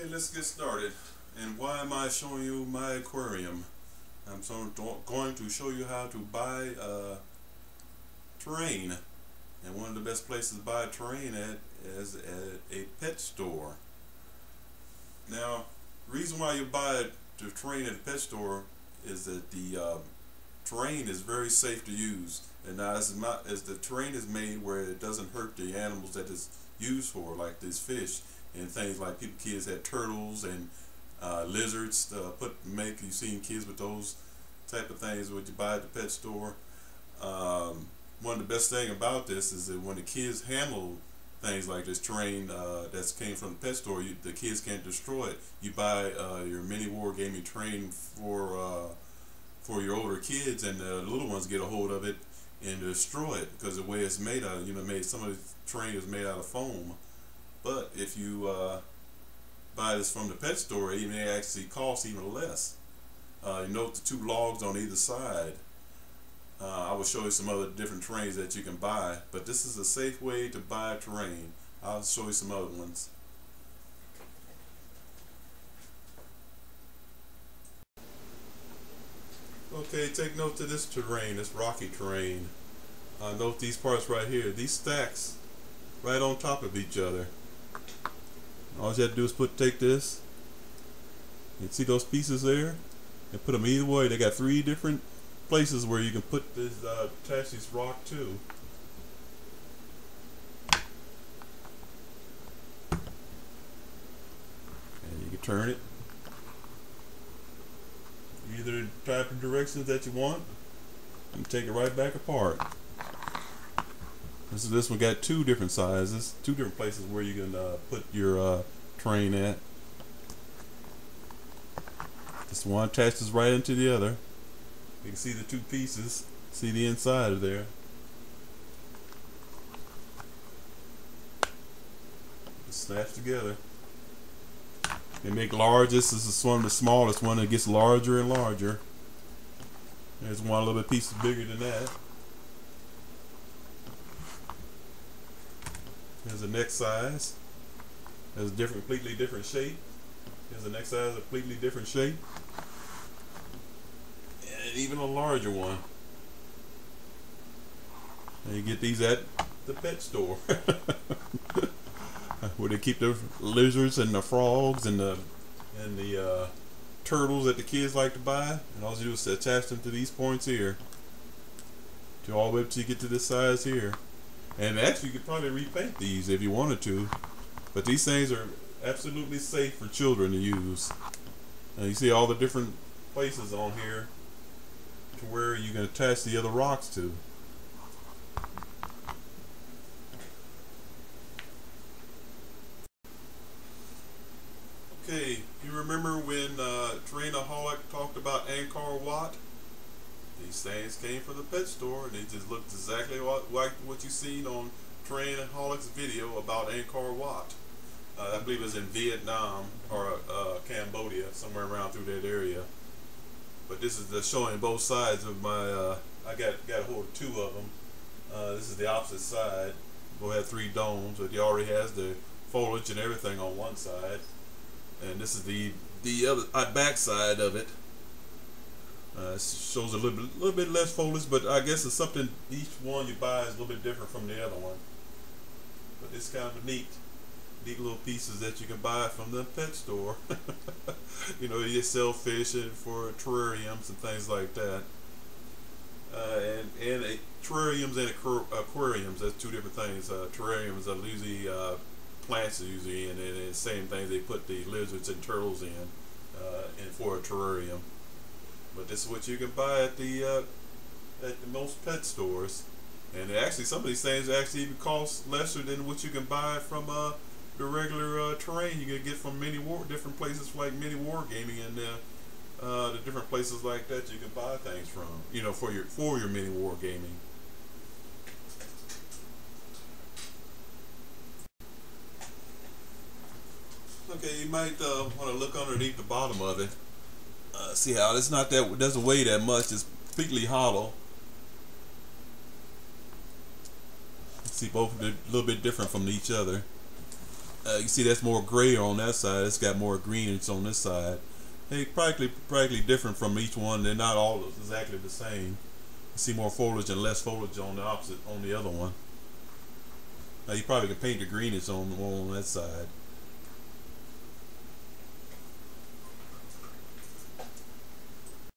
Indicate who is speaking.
Speaker 1: Okay, let's get started. And why am I showing you my aquarium? I'm going to show you how to buy terrain. And one of the best places to buy terrain at is at a pet store. Now, the reason why you buy the terrain at a pet store is that the terrain is very safe to use. And now as the terrain is made where it doesn't hurt the animals that it's used for, like this fish and things like kids had turtles and lizards to you've seen kids with those type of things when you buy at the pet store. One of the best thing about this is that when the kids handle things like this terrain that came from the pet store, the kids can't destroy it. You buy your mini Wargaming terrain for your older kids, and the little ones get a hold of it and destroy it because the way it's made out of, some of the terrain is made out of foam. But if you buy this from the pet store, it may actually cost even less. You note the two logs on either side. I will show you some other different terrains that you can buy, but this is a safe way to buy terrain. I'll show you some other ones. Okay, take note of this terrain, this rocky terrain. Note these parts right here, these stacks right on top of each other. All you have to do is take this, you see those pieces there, and put them either way. They got 3 different places where you can put this, attach this rock to. And you can turn it either type of directions that you want. You can take it right back apart. This one got 2 different sizes, 2 different places where you can put your terrain at. This one attaches right into the other. You can see the 2 pieces, see the inside of there. Just snaps together. They make large. This is one of the smallest one. It gets larger and larger. There's one little bit piece bigger than that. Here's the next size. There's a completely different shape. Here's the next size, a completely different shape. And even a larger one. And you get these at the pet store. Where they keep the lizards and the frogs and the turtles that the kids like to buy. And all you do is attach them to these points here. To all the way up till you get to this size here. And actually you could probably repaint these if you wanted to, but these things are absolutely safe for children to use. And you see all the different places on here to where you can attach the other rocks to. Okay, you remember when Terrainaholic talked about Angkor Wat? These things came from the pet store, and they just looked exactly like what you seen on Terrainaholic's video about Angkor Wat. I believe it was in Vietnam or Cambodia, somewhere around through that area. But this is showing both sides of my. I got a hold of 2 of them. This is the opposite side. We'll have 3 domes, but he already has the foliage and everything on one side, and this is the other back side of it. Shows a little bit less foliage, but I guess it's something each one you buy is a little bit different from the other one. But it's kind of a neat little pieces that you can buy from the pet store. You sell fish for terrariums and things like that. And terrariums and aquariums, that's 2 different things. Terrariums are usually plants usually, and then the same thing they put the lizards and turtles in for a terrarium. But this is what you can buy at the most pet stores, and actually some of these things actually even cost lesser than what you can buy from the regular terrain you can get from different places like Mini Wargaming and the different places like that you can buy things from, for your Mini Wargaming. Okay, you might want to look underneath the bottom of it. See how it's not that, doesn't weigh that much. It's completely hollow. See, both are a little bit different from each other. You see that's more gray on that side. It's got more greenish on this side. They practically different from each one. They're not all exactly the same. You see more foliage and less foliage on the other one. Now you probably can paint the greenish on that side.